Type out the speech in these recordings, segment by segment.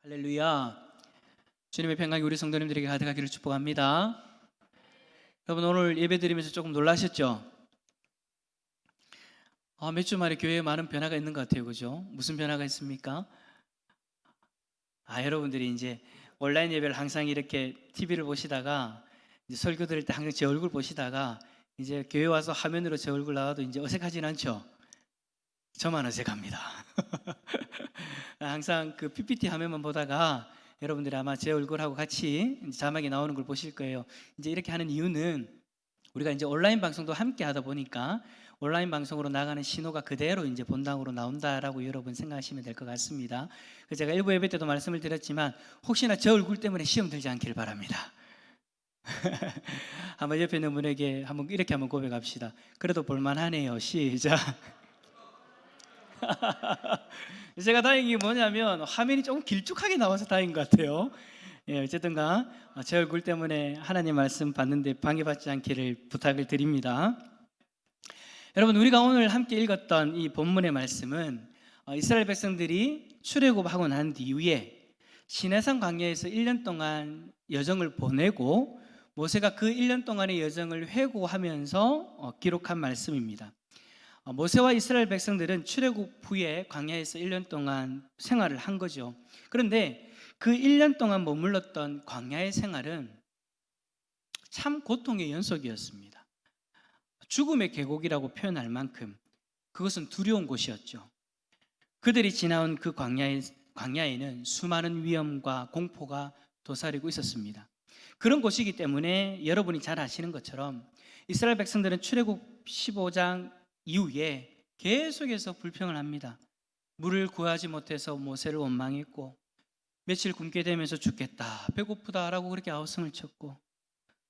할렐루야. 주님의 평강이 우리 성도님들에게 가득하기를 축복합니다. 여러분, 오늘 예배 드리면서 조금 놀라셨죠? 몇 주 만에 교회에 많은 변화가 있는 것 같아요. 그죠? 무슨 변화가 있습니까? 여러분들이 이제 온라인 예배를 항상 이렇게 TV를 보시다가 이제 설교 들을 때 항상 제 얼굴 보시다가 이제 교회 와서 화면으로 제 얼굴 나와도 이제 어색하진 않죠? 저만 어색합니다. 항상 그 PPT 화면만 보다가 여러분들이 아마 제 얼굴하고 같이 자막이 나오는 걸 보실 거예요. 이제 이렇게 하는 이유는 우리가 이제 온라인 방송도 함께 하다 보니까 온라인 방송으로 나가는 신호가 그대로 이제 본당으로 나온다라고 여러분 생각하시면 될 것 같습니다. 그래서 제가 일부 예배 때도 말씀을 드렸지만 혹시나 제 얼굴 때문에 시험 들지 않기를 바랍니다. 한번 옆에 있는 분에게 이렇게 한번 고백합시다. 그래도 볼만하네요. 시작. 제가 다행인 게 뭐냐면 화면이 조금 길쭉하게 나와서 다행인 것 같아요. 어쨌든가 제 얼굴 때문에 하나님 말씀 받는데 방해받지 않기를 부탁을 드립니다. 여러분, 우리가 오늘 함께 읽었던 이 본문의 말씀은 이스라엘 백성들이 출애굽하고 난 뒤에 시내산 광야에서 1년 동안 여정을 보내고 모세가 그 1년 동안의 여정을 회고하면서 기록한 말씀입니다. 모세와 이스라엘 백성들은 출애굽 후에 광야에서 1년 동안 생활을 한 거죠. 그런데 그 1년 동안 머물렀던 광야의 생활은 참 고통의 연속이었습니다. 죽음의 계곡이라고 표현할 만큼 그것은 두려운 곳이었죠. 그들이 지나온 그 광야에는 수많은 위험과 공포가 도사리고 있었습니다. 그런 곳이기 때문에 여러분이 잘 아시는 것처럼 이스라엘 백성들은 출애굽 15장 이후에 계속해서 불평을 합니다. 물을 구하지 못해서 모세를 원망했고 며칠 굶게 되면서 죽겠다, 배고프다라고 그렇게 아우성을 쳤고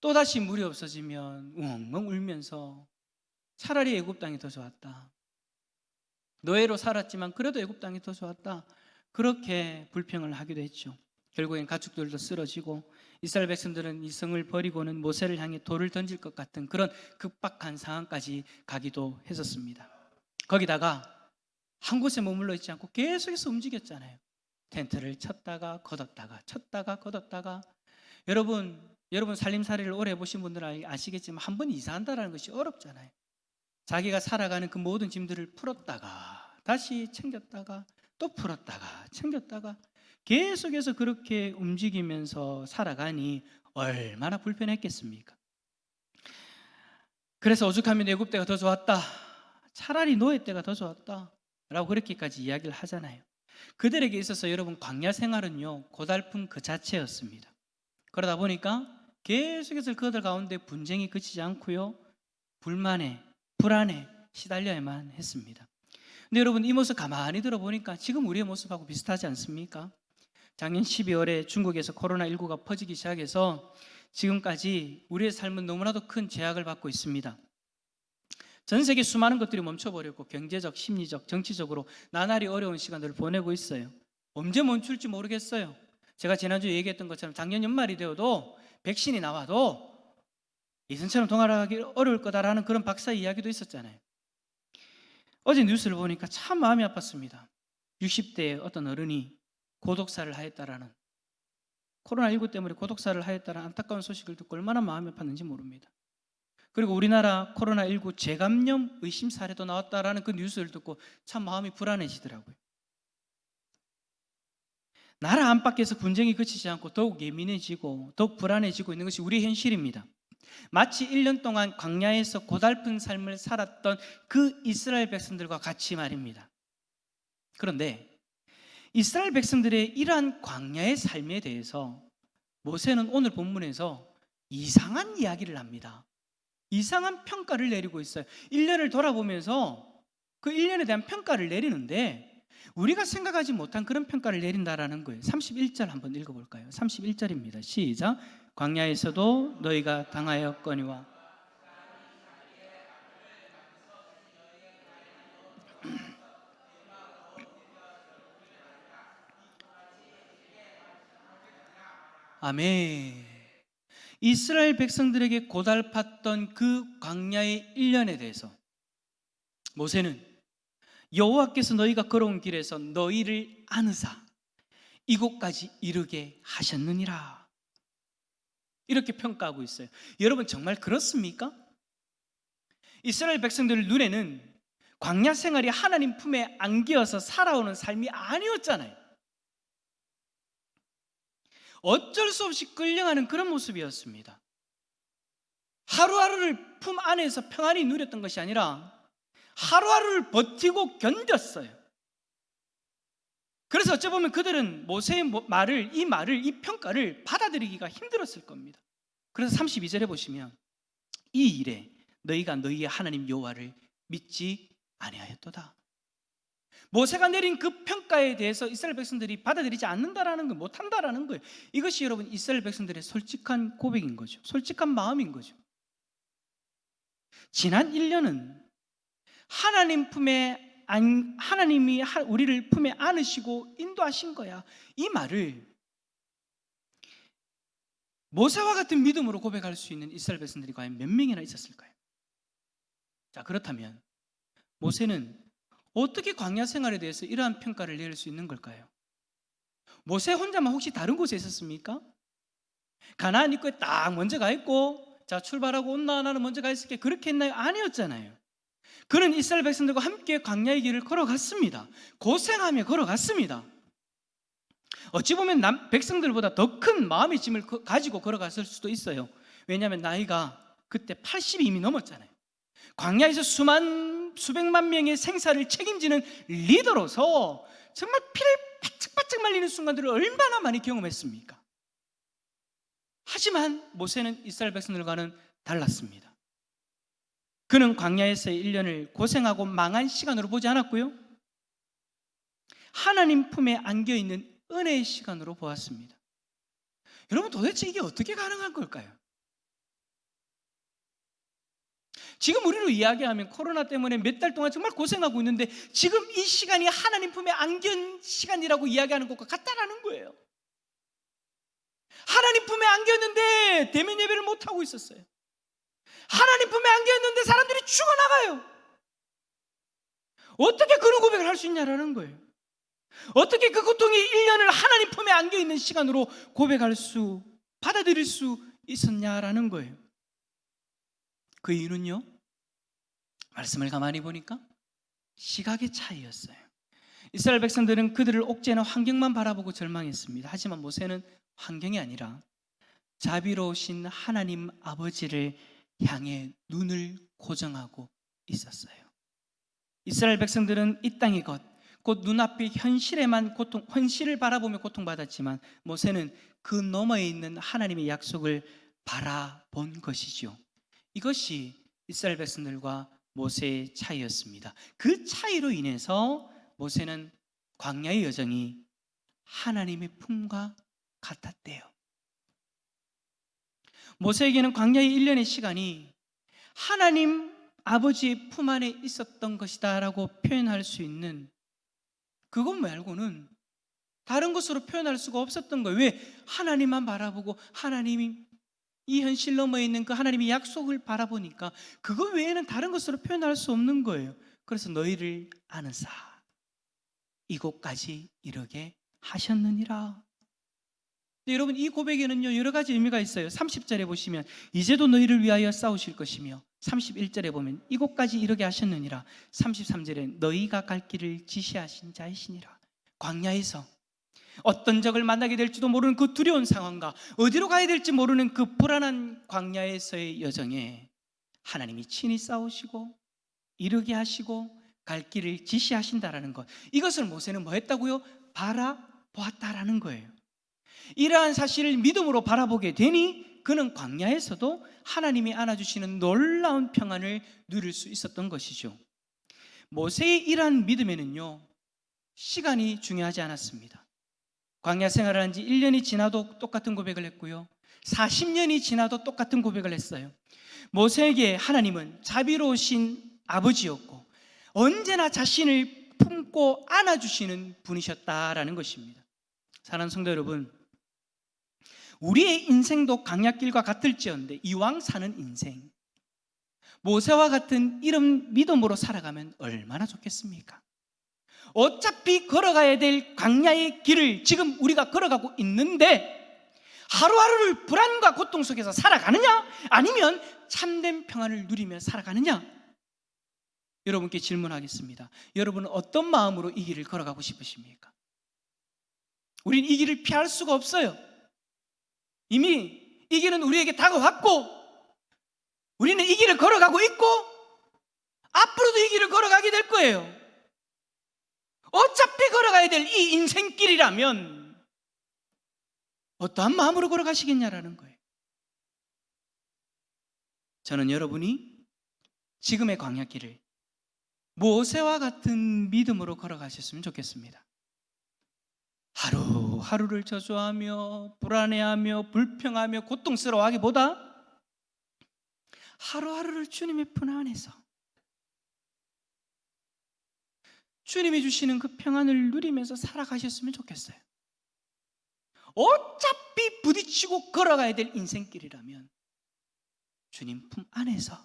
또다시 물이 없어지면 웅엉 울면서 차라리 애굽 땅이 더 좋았다, 노예로 살았지만 그래도 애굽 땅이 더 좋았다, 그렇게 불평을 하기도 했죠. 결국엔 가축들도 쓰러지고 이스라엘 백성들은 이 성을 버리고는 모세를 향해 돌을 던질 것 같은 그런 급박한 상황까지 가기도 했었습니다. 거기다가 한 곳에 머물러 있지 않고 계속해서 움직였잖아요. 텐트를 쳤다가 걷었다가 쳤다가 걷었다가. 여러분 살림살이를 오래 해보신 분들은 아시겠지만 한 번 이사한다는 것이 어렵잖아요. 자기가 살아가는 그 모든 짐들을 풀었다가 다시 챙겼다가 또 풀었다가 챙겼다가 계속해서 그렇게 움직이면서 살아가니 얼마나 불편했겠습니까? 그래서 오죽하면 애굽 때가 더 좋았다, 차라리 노예 때가 더 좋았다 라고 그렇게까지 이야기를 하잖아요. 그들에게 있어서 여러분 광야 생활은요 고달픔 그 자체였습니다. 그러다 보니까 계속해서 그들 가운데 분쟁이 그치지 않고요 불만에 불안에 시달려야만 했습니다. 근데 여러분 이 모습 가만히 들어보니까 지금 우리의 모습하고 비슷하지 않습니까? 작년 12월에 중국에서 코로나19가 퍼지기 시작해서 지금까지 우리의 삶은 너무나도 큰 제약을 받고 있습니다. 전 세계 수많은 것들이 멈춰버렸고 경제적, 심리적, 정치적으로 나날이 어려운 시간들을 보내고 있어요. 언제 멈출지 모르겠어요. 제가 지난주에 얘기했던 것처럼 작년 연말이 되어도 백신이 나와도 예전처럼 동화하기 어려울 거다라는 그런 박사 이야기도 있었잖아요. 어제 뉴스를 보니까 참 마음이 아팠습니다. 60대의 어떤 어른이 고독사를 하였다라는, 코로나19 때문에 고독사를 하였다는 안타까운 소식을 듣고 얼마나 마음이 아팠는지 모릅니다. 그리고 우리나라 코로나19 재감염 의심 사례도 나왔다라는 그 뉴스를 듣고 참 마음이 불안해지더라고요. 나라 안팎에서 분쟁이 그치지 않고 더욱 예민해지고 더욱 불안해지고 있는 것이 우리의 현실입니다. 마치 1년 동안 광야에서 고달픈 삶을 살았던 그 이스라엘 백성들과 같이 말입니다. 그런데 이스라엘 백성들의 이러한 광야의 삶에 대해서 모세는 오늘 본문에서 이상한 이야기를 합니다. 이상한 평가를 내리고 있어요. 1년을 돌아보면서 그 1년에 대한 평가를 내리는데 우리가 생각하지 못한 그런 평가를 내린다라는 거예요. 31절 한번 읽어볼까요? 31절입니다. 시작. 광야에서도 너희가 당하였거니와. 아멘. 이스라엘 백성들에게 고달팠던 그 광야의 1년에 대해서 모세는 여호와께서 너희가 걸어온 길에서 너희를 안으사 이곳까지 이르게 하셨느니라. 이렇게 평가하고 있어요. 여러분 정말 그렇습니까? 이스라엘 백성들 눈에는 광야 생활이 하나님 품에 안기어서 살아오는 삶이 아니었잖아요. 어쩔 수 없이 끌려가는 그런 모습이었습니다. 하루하루를 품 안에서 평안히 누렸던 것이 아니라 하루하루를 버티고 견뎠어요. 그래서 어찌 보면 그들은 모세의 이 평가를 받아들이기가 힘들었을 겁니다. 그래서 32절에 보시면 이 일에 너희가 너희의 하나님 여호와를 믿지 아니하였도다. 모세가 내린 그 평가에 대해서 이스라엘 백성들이 받아들이지 않는다라는 거, 못한다라는 거예요. 이것이 여러분 이스라엘 백성들의 솔직한 고백인 거죠. 솔직한 마음인 거죠. 지난 1년은 하나님이 우리를 품에 안으시고 인도하신 거야. 이 말을 모세와 같은 믿음으로 고백할 수 있는 이스라엘 백성들이 과연 몇 명이나 있었을까요? 자, 그렇다면 모세는 어떻게 광야 생활에 대해서 이러한 평가를 내릴 수 있는 걸까요? 모세 혼자만 혹시 다른 곳에 있었습니까? 가나안 입구에 딱 먼저 가 있고, 자 출발하고 온나 나는 먼저 가 있을게, 그렇게 했나요? 아니었잖아요. 그는 이스라엘 백성들과 함께 광야의 길을 걸어갔습니다. 고생하며 걸어갔습니다. 어찌 보면 백성들보다 더 큰 마음의 짐을 가지고 걸어갔을 수도 있어요. 왜냐하면 나이가 그때 80이 이미 넘었잖아요. 광야에서 수백만 명의 생사를 책임지는 리더로서 정말 피를 바짝바짝 말리는 순간들을 얼마나 많이 경험했습니까? 하지만 모세는 이스라엘 백성들과는 달랐습니다. 그는 광야에서의 1년을 고생하고 망한 시간으로 보지 않았고요, 하나님 품에 안겨있는 은혜의 시간으로 보았습니다. 여러분 도대체 이게 어떻게 가능한 걸까요? 지금 우리로 이야기하면 코로나 때문에 몇 달 동안 정말 고생하고 있는데 지금 이 시간이 하나님 품에 안긴 시간이라고 이야기하는 것과 같다라는 거예요. 하나님 품에 안겼는데 대면 예배를 못하고 있었어요. 하나님 품에 안겼는데 사람들이 죽어나가요. 어떻게 그런 고백을 할 수 있냐라는 거예요. 어떻게 그 고통이 1년을 하나님 품에 안겨있는 시간으로 받아들일 수 있었냐라는 거예요. 그 이유는요, 말씀을 가만히 보니까 시각의 차이였어요. 이스라엘 백성들은 그들을 옥죄하는 환경만 바라보고 절망했습니다. 하지만 모세는 환경이 아니라 자비로우신 하나님 아버지를 향해 눈을 고정하고 있었어요. 이스라엘 백성들은 이 땅의 것, 곧 눈앞의 현실을 바라보며 고통받았지만 모세는 그 너머에 있는 하나님의 약속을 바라본 것이죠. 이것이 이스라엘 백성들과 모세의 차이였습니다. 그 차이로 인해서 모세는 광야의 여정이 하나님의 품과 같았대요. 모세에게는 광야의 1년의 시간이 하나님 아버지의 품 안에 있었던 것이다 라고 표현할 수 있는, 그것 말고는 다른 것으로 표현할 수가 없었던 거예요. 왜? 하나님만 바라보고 하나님이 이 현실 너머에 있는 그 하나님의 약속을 바라보니까 그거 외에는 다른 것으로 표현할 수 없는 거예요. 그래서 너희를 아는사 이곳까지 이르게 하셨느니라. 여러분 이 고백에는요 여러 가지 의미가 있어요. 30절에 보시면 이제도 너희를 위하여 싸우실 것이며, 31절에 보면 이곳까지 이르게 하셨느니라, 33절에 너희가 갈 길을 지시하신 자이시니라. 광야에서 어떤 적을 만나게 될지도 모르는 그 두려운 상황과 어디로 가야 될지 모르는 그 불안한 광야에서의 여정에 하나님이 친히 싸우시고 이르게 하시고 갈 길을 지시하신다라는 것, 이것을 모세는 뭐 했다고요? 바라보았다라는 거예요. 이러한 사실을 믿음으로 바라보게 되니 그는 광야에서도 하나님이 안아주시는 놀라운 평안을 누릴 수 있었던 것이죠. 모세의 이러한 믿음에는요 시간이 중요하지 않았습니다. 광야 생활을 한 지 1년이 지나도 똑같은 고백을 했고요, 40년이 지나도 똑같은 고백을 했어요. 모세에게 하나님은 자비로우신 아버지였고 언제나 자신을 품고 안아주시는 분이셨다라는 것입니다. 사랑하는 성도 여러분, 우리의 인생도 광야길과 같을지언데 이왕 사는 인생, 모세와 같은 이런 믿음으로 살아가면 얼마나 좋겠습니까? 어차피 걸어가야 될 광야의 길을 지금 우리가 걸어가고 있는데 하루하루를 불안과 고통 속에서 살아가느냐? 아니면 참된 평안을 누리며 살아가느냐? 여러분께 질문하겠습니다. 여러분은 어떤 마음으로 이 길을 걸어가고 싶으십니까? 우린 이 길을 피할 수가 없어요. 이미 이 길은 우리에게 다가왔고 우리는 이 길을 걸어가고 있고 앞으로도 이 길을 걸어가게 될 거예요. 어차피 걸어가야 될 이 인생길이라면 어떠한 마음으로 걸어가시겠냐라는 거예요. 저는 여러분이 지금의 광야길을 모세와 같은 믿음으로 걸어가셨으면 좋겠습니다. 하루하루를 저주하며 불안해하며 불평하며 고통스러워하기보다 하루하루를 주님의 품 안에서 주님이 주시는 그 평안을 누리면서 살아가셨으면 좋겠어요. 어차피 부딪히고 걸어가야 될 인생길이라면 주님 품 안에서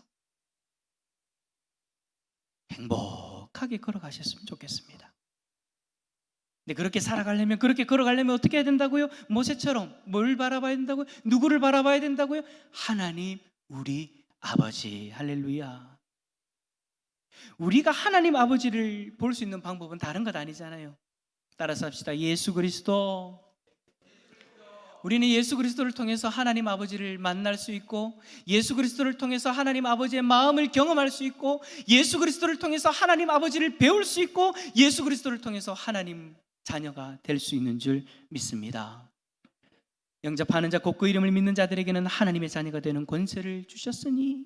행복하게 걸어가셨으면 좋겠습니다. 근데 그렇게 살아가려면, 그렇게 걸어가려면 어떻게 해야 된다고요? 모세처럼 뭘 바라봐야 된다고요? 누구를 바라봐야 된다고요? 하나님 우리 아버지. 할렐루야. 우리가 하나님 아버지를 볼 수 있는 방법은 다른 것 아니잖아요. 따라서 합시다. 예수 그리스도. 우리는 예수 그리스도를 통해서 하나님 아버지를 만날 수 있고, 예수 그리스도를 통해서 하나님 아버지의 마음을 경험할 수 있고, 예수 그리스도를 통해서 하나님 아버지를 배울 수 있고, 예수 그리스도를 통해서 하나님 자녀가 될 수 있는 줄 믿습니다. 영접하는 자 곧 그 이름을 믿는 자들에게는 하나님의 자녀가 되는 권세를 주셨으니,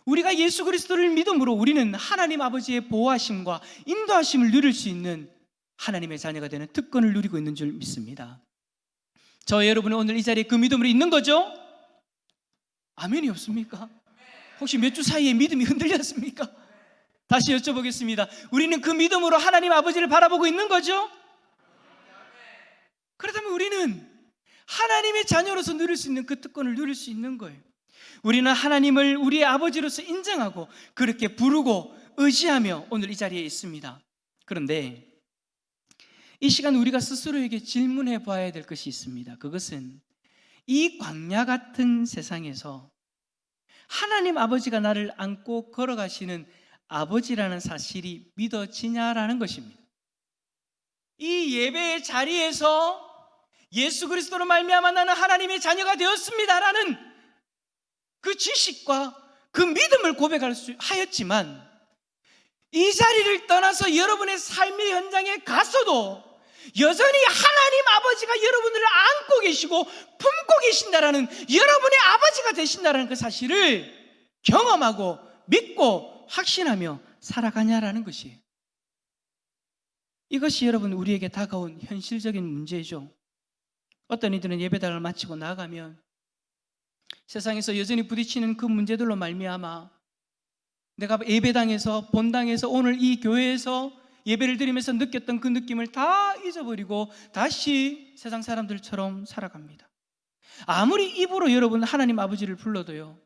우리가 예수 그리스도를 믿음으로 우리는 하나님 아버지의 보호하심과 인도하심을 누릴 수 있는 하나님의 자녀가 되는 특권을 누리고 있는 줄 믿습니다. 저 여러분은 오늘 이 자리에 그 믿음으로 있는 거죠? 아멘이 없습니까? 혹시 몇 주 사이에 믿음이 흔들렸습니까? 다시 여쭤보겠습니다. 우리는 그 믿음으로 하나님 아버지를 바라보고 있는 거죠? 그렇다면 우리는 하나님의 자녀로서 누릴 수 있는 그 특권을 누릴 수 있는 거예요. 우리는 하나님을 우리의 아버지로서 인정하고 그렇게 부르고 의지하며 오늘 이 자리에 있습니다. 그런데 이 시간 우리가 스스로에게 질문해 봐야 될 것이 있습니다. 그것은 이 광야 같은 세상에서 하나님 아버지가 나를 안고 걸어가시는 아버지라는 사실이 믿어지냐라는 것입니다. 이 예배의 자리에서 예수 그리스도로 말미암아 나는 하나님의 자녀가 되었습니다라는 그 지식과 그 믿음을 고백할 수 하였지만, 이 자리를 떠나서 여러분의 삶의 현장에 가서도 여전히 하나님 아버지가 여러분을 안고 계시고 품고 계신다라는, 여러분의 아버지가 되신다라는 그 사실을 경험하고 믿고 확신하며 살아가냐라는 것이에요. 이것이 여러분 우리에게 다가온 현실적인 문제죠. 어떤 이들은 예배당을 마치고 나가면 세상에서 여전히 부딪히는 그 문제들로 말미암아 내가 예배당에서, 본당에서, 오늘 이 교회에서 예배를 드리면서 느꼈던 그 느낌을 다 잊어버리고 다시 세상 사람들처럼 살아갑니다. 아무리 입으로 여러분 하나님 아버지를 불러도요,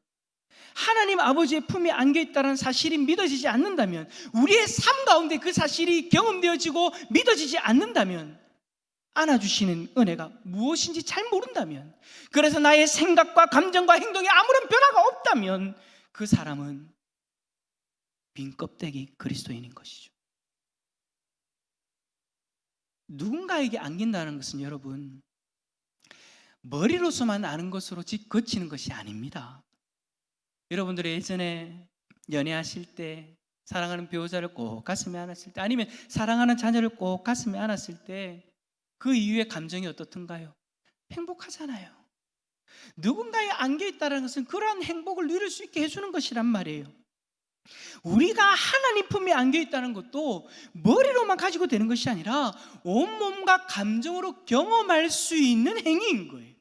하나님 아버지의 품에 안겨있다는 사실이 믿어지지 않는다면, 우리의 삶 가운데 그 사실이 경험되어지고 믿어지지 않는다면, 안아주시는 은혜가 무엇인지 잘 모른다면, 그래서 나의 생각과 감정과 행동에 아무런 변화가 없다면 그 사람은 빈 껍데기 그리스도인인 것이죠. 누군가에게 안긴다는 것은 여러분 머리로서만 아는 것으로 거치는 것이 아닙니다. 여러분들이 예전에 연애하실 때 사랑하는 배우자를 꼭 가슴에 안았을 때, 아니면 사랑하는 자녀를 꼭 가슴에 안았을 때 그 이후의 감정이 어떻던가요? 행복하잖아요. 누군가에 안겨있다는 것은 그러한 행복을 누릴 수 있게 해주는 것이란 말이에요. 우리가 하나님 품에 안겨있다는 것도 머리로만 가지고 되는 것이 아니라 온몸과 감정으로 경험할 수 있는 행위인 거예요.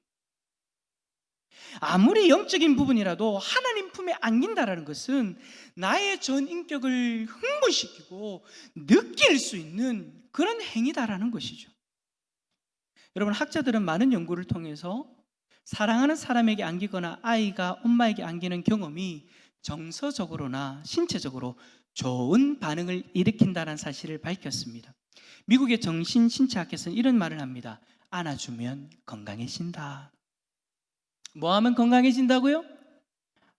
아무리 영적인 부분이라도 하나님 품에 안긴다는 것은 나의 전 인격을 흥분시키고 느낄 수 있는 그런 행위다라는 것이죠. 여러분, 학자들은 많은 연구를 통해서 사랑하는 사람에게 안기거나 아이가 엄마에게 안기는 경험이 정서적으로나 신체적으로 좋은 반응을 일으킨다는 사실을 밝혔습니다. 미국의 정신신체학회에서는 이런 말을 합니다. 안아주면 건강해진다. 뭐 하면 건강해진다고요?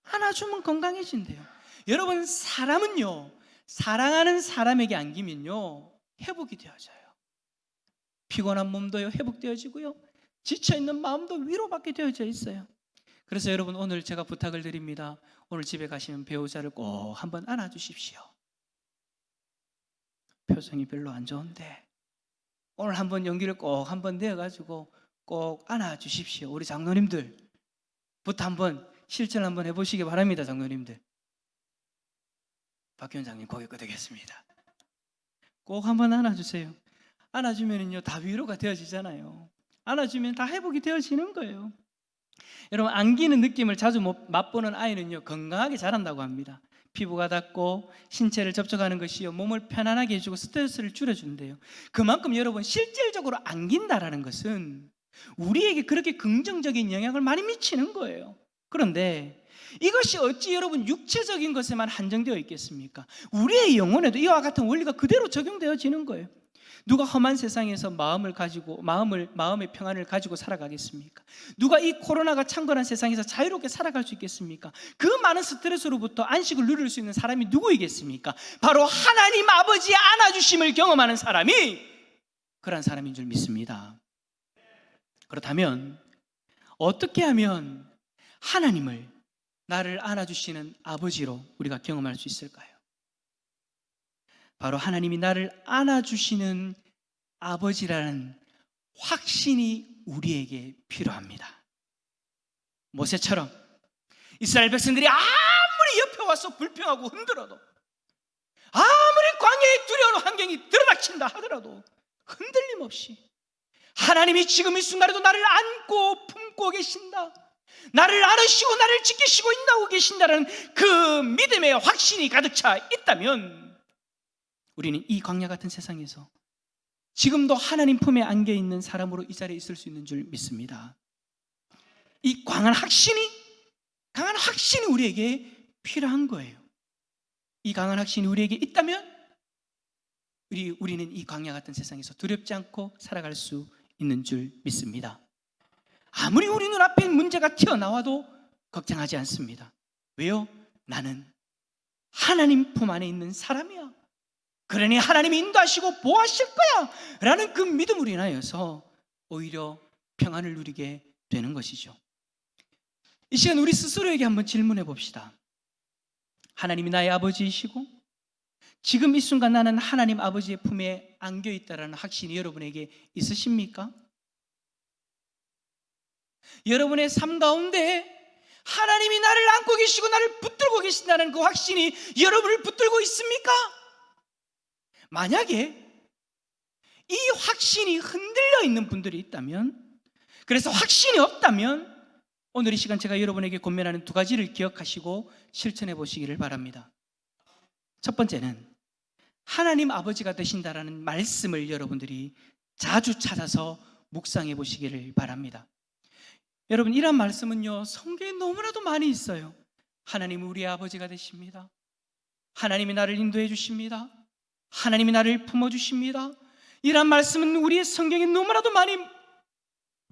안아주면 건강해진대요. 여러분, 사람은요, 사랑하는 사람에게 안기면요, 회복이 되어져요. 피곤한 몸도요, 회복되어지고요, 지쳐있는 마음도 위로받게 되어져 있어요. 그래서 여러분, 오늘 제가 부탁을 드립니다. 오늘 집에 가시면 배우자를 꼭 한번 안아주십시오. 표정이 별로 안 좋은데 오늘 한번 용기를 꼭 한번 내어가지고 꼭 안아주십시오. 우리 장로님들부터 한번 실천 한번 해보시기 바랍니다. 장로님들. 박 위원장님 고개 끄덕였습니다. 꼭 한번 안아주세요. 안아주면요 다 위로가 되어지잖아요. 안아주면 다 회복이 되어지는 거예요. 여러분, 안기는 느낌을 자주 맛보는 아이는요 건강하게 자란다고 합니다. 피부가 닿고 신체를 접촉하는 것이요 몸을 편안하게 해주고 스트레스를 줄여준대요. 그만큼 여러분, 실질적으로 안긴다라는 것은 우리에게 그렇게 긍정적인 영향을 많이 미치는 거예요. 그런데 이것이 어찌 여러분 육체적인 것에만 한정되어 있겠습니까? 우리의 영혼에도 이와 같은 원리가 그대로 적용되어지는 거예요. 누가 험한 세상에서 마음의 평안을 가지고 살아가겠습니까? 누가 이 코로나가 창궐한 세상에서 자유롭게 살아갈 수 있겠습니까? 그 많은 스트레스로부터 안식을 누릴 수 있는 사람이 누구이겠습니까? 바로 하나님 아버지의 안아주심을 경험하는 사람이 그런 사람인 줄 믿습니다. 그렇다면 어떻게 하면 하나님을, 나를 안아주시는 아버지로 우리가 경험할 수 있을까요? 바로 하나님이 나를 안아주시는 아버지라는 확신이 우리에게 필요합니다. 모세처럼 이스라엘 백성들이 아무리 옆에 와서 불평하고 흔들어도, 아무리 광야의 두려운 환경이 들어닥친다 하더라도 흔들림 없이 하나님이 지금 이 순간에도 나를 안고 품고 계신다, 나를 안으시고 나를 지키시고 인도하고 계신다는 그 믿음의 확신이 가득 차 있다면 우리는 이 광야 같은 세상에서 지금도 하나님 품에 안겨있는 사람으로 이 자리에 있을 수 있는 줄 믿습니다. 이 강한 확신이 우리에게 필요한 거예요. 이 강한 확신이 우리에게 있다면 우리는 이 광야 같은 세상에서 두렵지 않고 살아갈 수 있는 줄 믿습니다. 아무리 우리 눈앞에 문제가 튀어나와도 걱정하지 않습니다. 왜요? 나는 하나님 품 안에 있는 사람이야. 그러니 하나님이 인도하시고 보호하실 거야 라는 그 믿음으로 인하여서 오히려 평안을 누리게 되는 것이죠. 이 시간 우리 스스로에게 한번 질문해 봅시다. 하나님이 나의 아버지이시고 지금 이 순간 나는 하나님 아버지의 품에 안겨 있다라는 확신이 여러분에게 있으십니까? 여러분의 삶 가운데 하나님이 나를 안고 계시고 나를 붙들고 계신다는 그 확신이 여러분을 붙들고 있습니까? 만약에 이 확신이 흔들려 있는 분들이 있다면, 그래서 확신이 없다면 오늘 이 시간 제가 여러분에게 권면하는 두 가지를 기억하시고 실천해 보시기를 바랍니다. 첫 번째는 하나님 아버지가 되신다라는 말씀을 여러분들이 자주 찾아서 묵상해 보시기를 바랍니다. 여러분, 이런 말씀은요 성경에 너무나도 많이 있어요. 하나님은 우리의 아버지가 되십니다. 하나님이 나를 인도해 주십니다. 하나님이 나를 품어주십니다. 이런 말씀은 우리의 성경에 너무나도 많이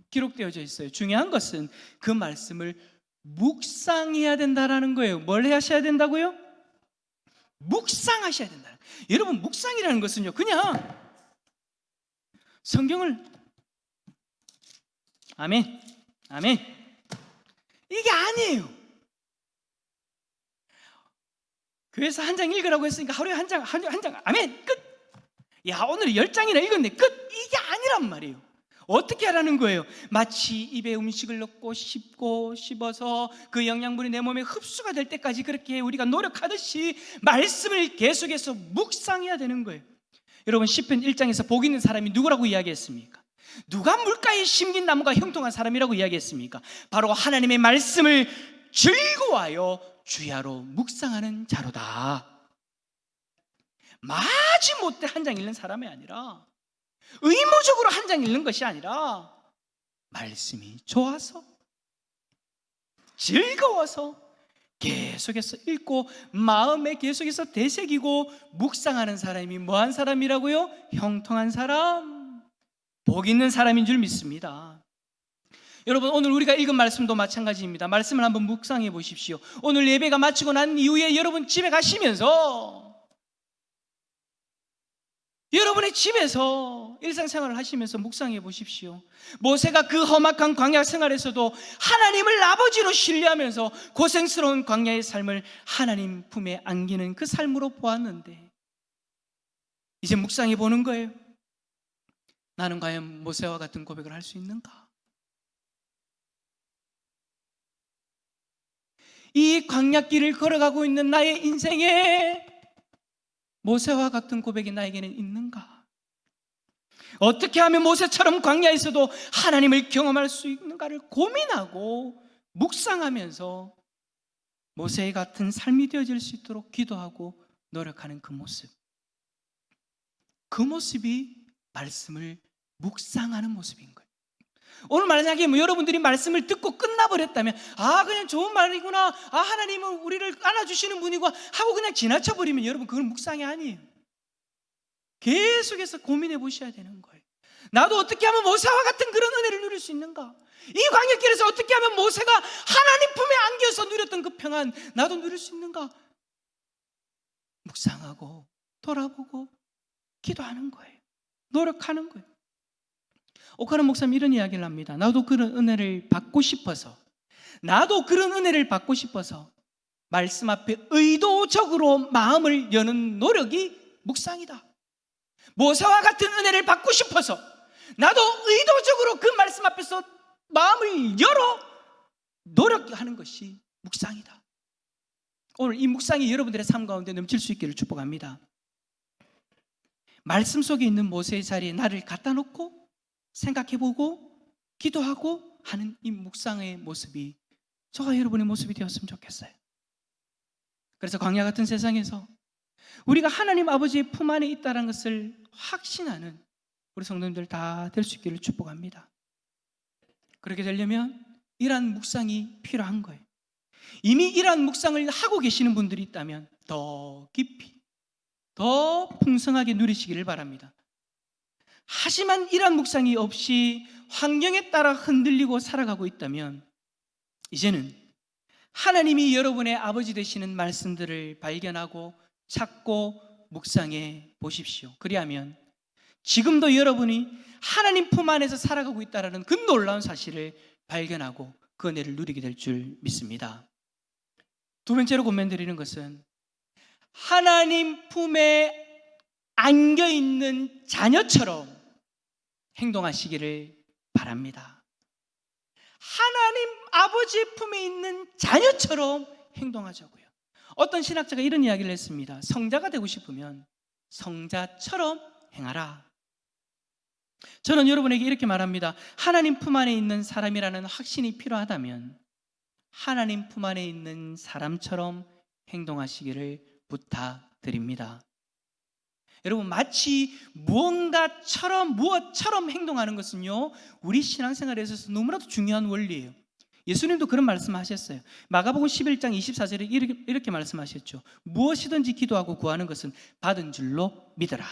기록되어져 있어요. 중요한 것은 그 말씀을 묵상해야 된다는 거예요. 뭘 하셔야 된다고요? 묵상하셔야 된다. 여러분, 묵상이라는 것은요 그냥 성경을 아멘 이게 아니에요. 교회에서 한 장 읽으라고 했으니까 하루에 한 장 아멘 끝. 야, 오늘 10장이나 읽었네 끝. 이게 아니란 말이에요. 어떻게 하라는 거예요? 마치 입에 음식을 넣고 씹어서 그 영양분이 내 몸에 흡수가 될 때까지 그렇게 우리가 노력하듯이 말씀을 계속해서 묵상해야 되는 거예요. 여러분, 시편 1장에서 복 있는 사람이 누구라고 이야기했습니까? 누가 물가에 심긴 나무가 형통한 사람이라고 이야기했습니까? 바로 하나님의 말씀을 즐거워하여 주야로 묵상하는 자로다. 마지못해 한 장 읽는 사람이 아니라, 의무적으로 한 장 읽는 것이 아니라 말씀이 좋아서, 즐거워서, 계속해서 읽고 마음에 계속해서 되새기고 묵상하는 사람이 뭐한 사람이라고요? 형통한 사람, 복 있는 사람인 줄 믿습니다. 여러분, 오늘 우리가 읽은 말씀도 마찬가지입니다. 말씀을 한번 묵상해 보십시오. 오늘 예배가 마치고 난 이후에 여러분 집에 가시면서 여러분의 집에서 일상생활을 하시면서 묵상해 보십시오. 모세가 그 험악한 광야 생활에서도 하나님을 아버지로 신뢰하면서 고생스러운 광야의 삶을 하나님 품에 안기는 그 삶으로 보았는데, 이제 묵상해 보는 거예요. 나는 과연 모세와 같은 고백을 할 수 있는가? 이 광야길을 걸어가고 있는 나의 인생에 모세와 같은 고백이 나에게는 있는가? 어떻게 하면 모세처럼 광야에서도 하나님을 경험할 수 있는가를 고민하고 묵상하면서 모세 같은 삶이 되어질 수 있도록 기도하고 노력하는 그 모습, 그 모습이 말씀을 묵상하는 모습인 거예요. 오늘 만약에 여러분들이 말씀을 듣고 끝나버렸다면, 그냥 좋은 말이구나, 하나님은 우리를 안아주시는 분이고 하고 그냥 지나쳐버리면 여러분, 그건 묵상이 아니에요. 계속해서 고민해 보셔야 되는 거예요. 나도 어떻게 하면 모세와 같은 그런 은혜를 누릴 수 있는가? 이 광야길에서 어떻게 하면 모세가 하나님 품에 안겨서 누렸던 그 평안, 나도 누릴 수 있는가? 묵상하고 돌아보고 기도하는 거예요. 노력하는 거예요. 오카는 목사님 이런 이야기를 합니다. 나도 그런 은혜를 받고 싶어서 말씀 앞에 의도적으로 마음을 여는 노력이 묵상이다. 모세와 같은 은혜를 받고 싶어서 나도 의도적으로 그 말씀 앞에서 마음을 열어 노력하는 것이 묵상이다. 오늘 이 묵상이 여러분들의 삶 가운데 넘칠 수 있기를 축복합니다. 말씀 속에 있는 모세의 자리에 나를 갖다 놓고 생각해보고 기도하고 하는 이 묵상의 모습이 저와 여러분의 모습이 되었으면 좋겠어요. 그래서 광야 같은 세상에서 우리가 하나님 아버지의 품 안에 있다는 것을 확신하는 우리 성도님들 다 될 수 있기를 축복합니다. 그렇게 되려면 이러한 묵상이 필요한 거예요. 이미 이러한 묵상을 하고 계시는 분들이 있다면 더 깊이, 더 풍성하게 누리시기를 바랍니다. 하지만 이러한 묵상이 없이 환경에 따라 흔들리고 살아가고 있다면 이제는 하나님이 여러분의 아버지 되시는 말씀들을 발견하고 찾고 묵상해 보십시오. 그리하면 지금도 여러분이 하나님 품 안에서 살아가고 있다는 그 놀라운 사실을 발견하고 그 은혜를 누리게 될 줄 믿습니다. 두 번째로 권면드리는 것은 하나님 품에 안겨있는 자녀처럼 행동하시기를 바랍니다. 하나님 아버지의 품에 있는 자녀처럼 행동하자고요. 어떤 신학자가 이런 이야기를 했습니다. 성자가 되고 싶으면 성자처럼 행하라. 저는 여러분에게 이렇게 말합니다. 하나님 품 안에 있는 사람이라는 확신이 필요하다면 하나님 품 안에 있는 사람처럼 행동하시기를 부탁드립니다. 여러분, 마치 무엇처럼 행동하는 것은요, 우리 신앙생활에 있어서 너무나도 중요한 원리예요. 예수님도 그런 말씀하셨어요. 마가복음 11장 24절에 이렇게 말씀하셨죠. 무엇이든지 기도하고 구하는 것은 받은 줄로 믿어라.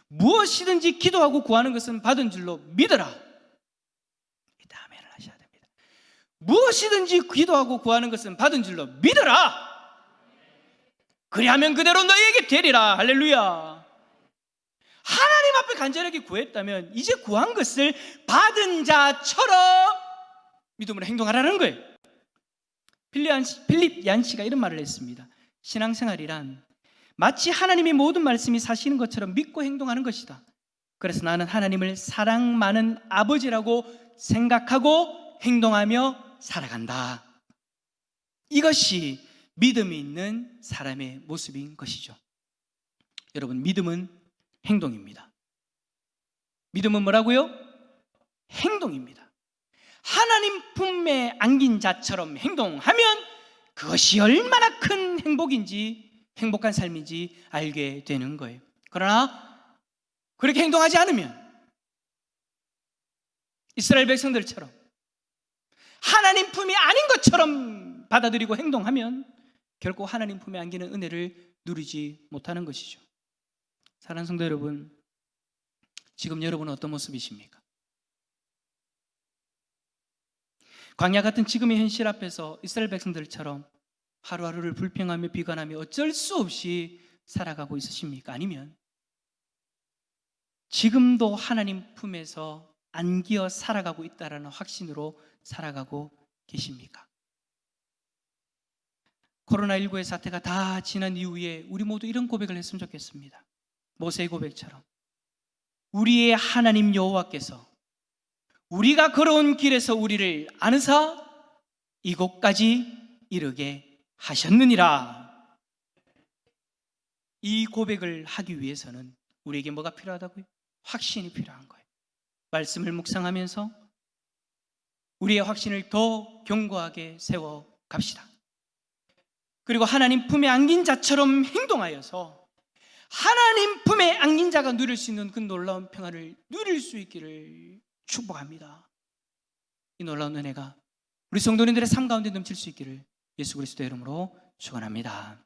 무엇이든지 기도하고 구하는 것은 받은 줄로 믿어라. 아멘을 하셔야 됩니다. 무엇이든지 기도하고 구하는 것은 받은 줄로 믿어라. 그리하면 그대로 너희에게 되리라. 할렐루야. 하나님 앞에 간절하게 구했다면 이제 구한 것을 받은 자처럼 믿음으로 행동하라는 거예요. 필립 얀시가 이런 말을 했습니다. 신앙생활이란 마치 하나님의 모든 말씀이 사시는 것처럼 믿고 행동하는 것이다. 그래서 나는 하나님을 사랑 많은 아버지라고 생각하고 행동하며 살아간다. 이것이 믿음이 있는 사람의 모습인 것이죠. 여러분, 믿음은 행동입니다. 믿음은 뭐라고요? 행동입니다. 하나님 품에 안긴 자처럼 행동하면 그것이 얼마나 큰 행복한 삶인지 알게 되는 거예요. 그러나 그렇게 행동하지 않으면 이스라엘 백성들처럼 하나님 품이 아닌 것처럼 받아들이고 행동하면 결코 하나님 품에 안기는 은혜를 누리지 못하는 것이죠. 사랑하는 성도 여러분, 지금 여러분은 어떤 모습이십니까? 광야 같은 지금의 현실 앞에서 이스라엘 백성들처럼 하루하루를 불평하며 비관하며 어쩔 수 없이 살아가고 있으십니까? 아니면 지금도 하나님 품에서 안기어 살아가고 있다는 확신으로 살아가고 계십니까? 코로나19의 사태가 다 지난 이후에 우리 모두 이런 고백을 했으면 좋겠습니다. 모세의 고백처럼 우리의 하나님 여호와께서 우리가 걸어온 길에서 우리를 안으사 이곳까지 이르게 하셨느니라. 이 고백을 하기 위해서는 우리에게 뭐가 필요하다고요? 확신이 필요한 거예요. 말씀을 묵상하면서 우리의 확신을 더 견고하게 세워 갑시다. 그리고 하나님 품에 안긴 자처럼 행동하여서 하나님 품에 안긴 자가 누릴 수 있는 그 놀라운 평안을 누릴 수 있기를 축복합니다. 이 놀라운 은혜가 우리 성도님들의 삶 가운데 넘칠 수 있기를 예수 그리스도의 이름으로 축원합니다.